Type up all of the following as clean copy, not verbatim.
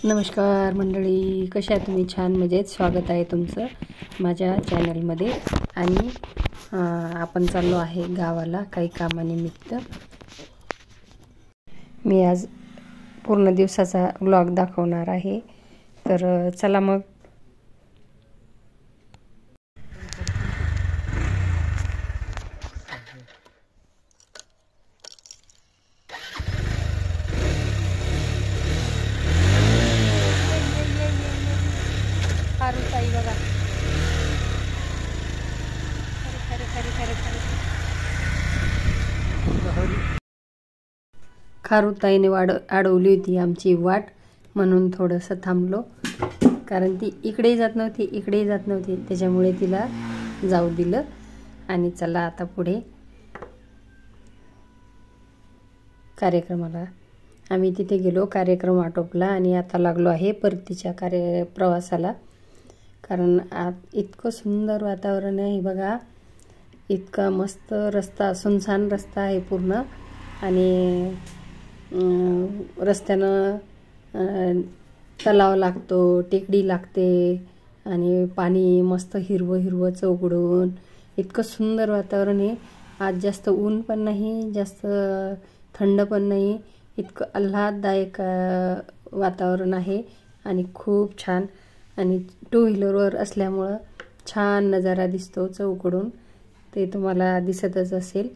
नमस्कार मंडळी, कशा आहात तुम्ही? छान मजेत. स्वागत आहे तुमचं माझ्या चॅनलमध्ये. आणि आपण चाललो आहे गावाला काही कामानिमित्त. मी आज पूर्ण दिवसाचा व्लॉग दाखवणार आहे, तर चला मग. बघा, खारुताईने अडवली होती आमची वाट, म्हणून थोडंसं थांबलो. कारण ती इकडेही जात नव्हती त्याच्यामुळे तिला जाऊ दिलं. आणि चला आता पुढे कार्यक्रमाला. आम्ही तिथे गेलो, कार्यक्रम आटोपला आणि आता लागलो आहे परतीच्या प्रवासाला. कारण इतकं सुंदर वातावरण आहे बघा, इतका मस्त रस्ता, सुनसान रस्ता आहे पूर्ण. आणि रस्त्यानं तलाव लागतो, टेकडी लागते आणि पाणी मस्त हिरवं चौकडून इतकं सुंदर वातावरण आहे. आज जास्त ऊन पण नाही, जास्त थंड पण नाही, इतकं आल्हाददायक वातावरण आहे आणि खूप छान. आणि टू व्हीलरवर असल्यामुळं छान नजारा दिसतो चौकडून, ते तुम्हाला दिसतच असेल.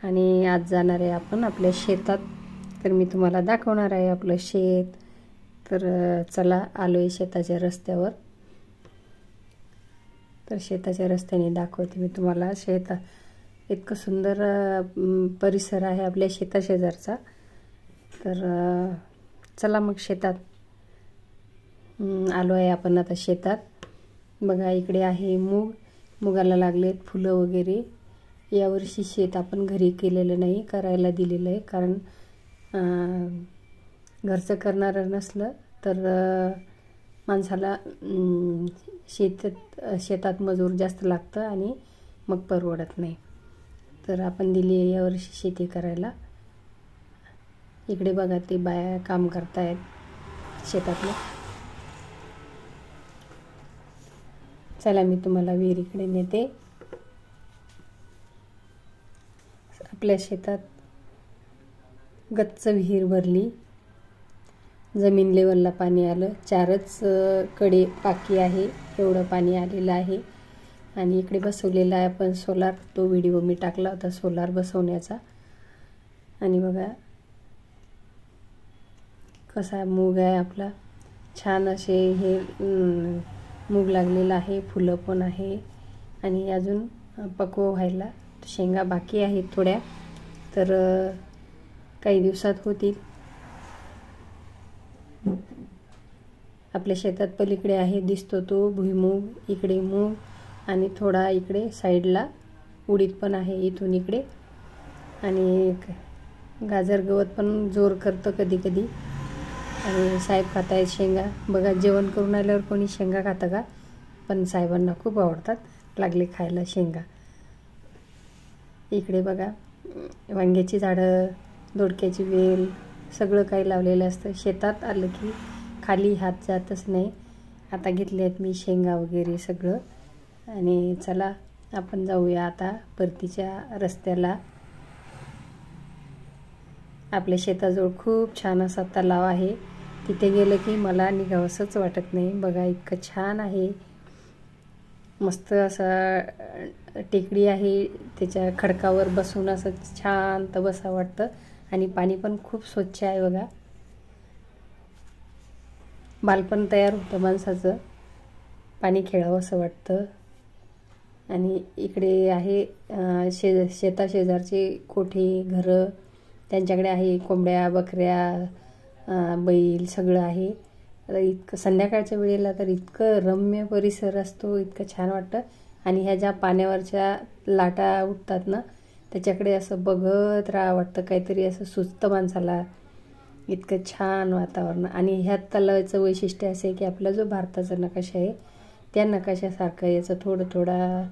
आणि आज जाणार आहे आपण आपल्या शेतात, तर मी तुम्हाला दाखवणार आहे आपलं शेत. तर चला, आलो आहे शेताच्या रस्त्यावर. तर शेताच्या रस्त्याने दाखवते मी तुम्हाला शेत. इतकं सुंदर परिसर आहे आपल्या शेताशेजारचा. तर चला मग शेतात. आलो आहे आपण आता शेतात. बघा, इकडे आहे मुगाला लागलेत फुलं वगैरे. यावर्षी शेत आपण घरी केलेलं नाही, करायला दिलेलं आहे. कारण घरचं करणारं नसलं तर माणसाला शेतात मजूर जास्त लागतं आणि मग परवडत नाही. तर आपण दिली आहे यावर्षी शेती करायला. इकडे बघा, ते बाया काम करतायत शेतातलं. चला, मी तुम्हाला विहिरीकडे नेते. आपल्या शेतात गच्च विहीर भरली, जमीन लेवलला पाणी आलं. 4च कडे बाकी आहे, एवढं पाणी आलेलं आहे. आणि इकडे बसवलेला आहे आपण सोलार. तो व्हिडिओ मी टाकला होता सोलार बसवण्याचा. आणि बघा कसा मूग आहे आपला, छान असे हे मूग लागलेला आहे, फुलं पण आहे. आणि अजून पक्व व्हायला शेंगा बाकी आहेत थोड्या, तर काही दिवसात होतील. आपल्या शेतात पलीकडे आहे दिसतो तो भुईमूग, इकडे मूग आणि थोडा इकडे साईडला उडीद पण आहे, इथून इकडे. आणि गाजर गवत पण जोर करतं कधी कधी. आणि साहेब खात आहेत शेंगा. बघा, जेवण करून आल्यावर कोणी शेंगा खातं का? पण साहेबांना खूप आवडतात, लागले खायला शेंगा. इकडे बघा, वांग्याची झाडं, दोडक्याची वेल, सगळं काही लावलेलं असतं. शेतात आलं की खाली हात जातच नाही. आता घेतले आहेत मी शेंगा वगैरे सगळं. आणि चला, आपण जाऊया आता परतीच्या रस्त्याला. आपल्या शेताजवळ खूप छान असा तलाव आहे. तिथे गेलं की मला निघावंसंच वाटत नाही. बघा, इतकं छान आहे, मस्त असं टेकडी आहे, त्याच्या खडकावर बसून असं शांत बसावं वाटतं. आणि पाणी पण खूप स्वच्छ आहे बघा. बालपण तयार होतं माणसाचं, पाणी खेळावं असं वाटतं. आणि इकडे आहे शेताशेजारचे कोठे, घरं, त्यांच्याकडे आहे कोंबड्या, बकऱ्या, बैल, सगळं आहे. तर इतकं संध्याकाळच्या वेळेला तर इतकं रम्य परिसर असतो, इतकं छान वाटतं. आणि ह्या ज्या पाण्यावरच्या लाटा उठतात ना, त्याच्याकडे असं बघत राहावं वाटतं, काहीतरी असं सुचतं माणसाला. इतकं छान वातावरण. आणि ह्या तलावाचं वैशिष्ट्य असं आहे की आपला जो भारताचा नकाशा आहे त्या नकाशासारखं याचा थोडा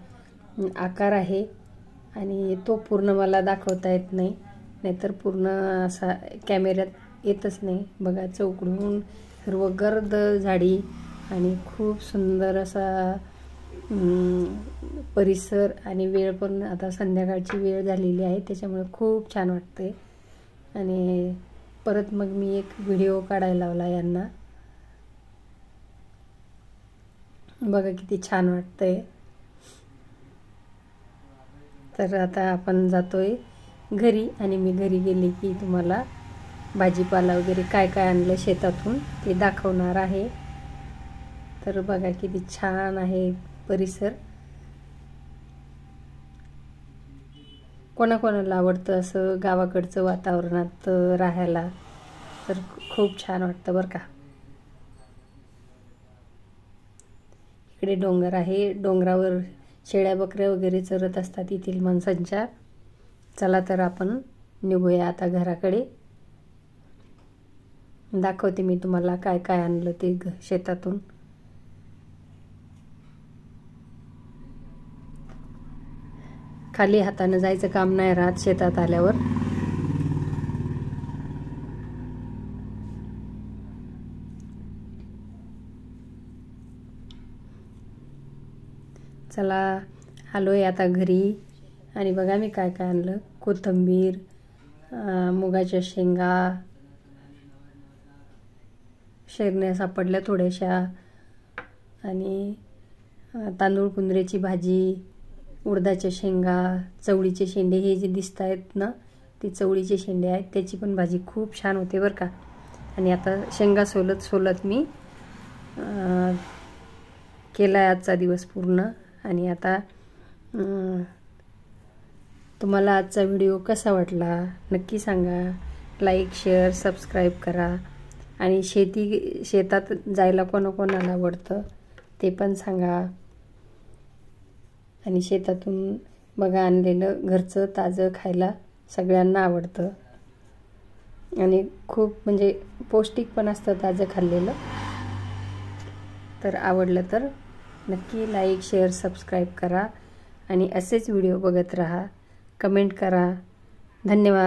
आकार आहे. आणि तो पूर्ण मला दाखवता येत नाही, नाहीतर पूर्ण असा कॅमेऱ्यात येतच नाही. बघा, चौकडून हिरवगर्द झाडी आणि खूप सुंदर असा परिसर आणि वेळ पण आता संध्याकाळची वेळ झालेली आहे, त्याच्यामुळे खूप छान वाटते। आणि परत मग मी एक व्हिडिओ काढायला लावला यांना, बघा किती छान वाटतंय। तर आता आपण जातोय घरी आणि मी घरी गेले की तुम्हाला भाजीपाला वगैरे काय काय आणलं शेतातून ते दाखवणार आहे। तर बघा किती छान आहे परिसर। कोणाकोणाला आवडतं असं गावाकडचं वातावरणात राहायला, तर खूप छान वाटतं बरं का। इकडे डोंगर आहे, डोंगरावर शेळ्या बकऱ्या वगैरे चरत असतात येथील माणसांच्या। चला तर आपण निघूया आता घराकडे, दाखवते मी तुम्हाला काय काय आणलं ते शेतातून। खाली हाताने जायचं काम नाही राहत शेतात आल्यावर। चला आलोय आता घरी आणि बघा मी काय काय आणलं। कोथिंबीर, मुगाच्या शेंगा, शेरण्या सापडल्या थोड्याशा, आणि तांदूळ कुंदऱ्याची भाजी, उडदाच्या शेंगा, चवळीचे शेंडे, हे जे दिसत आहेत ना ते चवळीचे शेंडे आहेत, त्याची पण भाजी खूप छान होते बरं का। आणि आता शेंगा सोलत मी केला आजचा दिवस पूर्ण। आणि आता तुम्हाला आजचा व्हिडिओ कसा वाटला नक्की सांगा, लाईक शेअर सबस्क्राईब करा। आणि शेतात जायला कोणाकोणाला आवडतं ते पण सांगा। आणि शेतातून बघा आणलेलं घरचं ताजं खायला सगळ्यांना आवडतं आणि खूप म्हणजे पौष्टिक पण असतं ताजं खाल्लेलं। तर आवडलं तर नक्की लाईक शेअर सबस्क्राईब करा आणि असेच व्हिडिओ बघत राहा, कमेंट करा। धन्यवाद।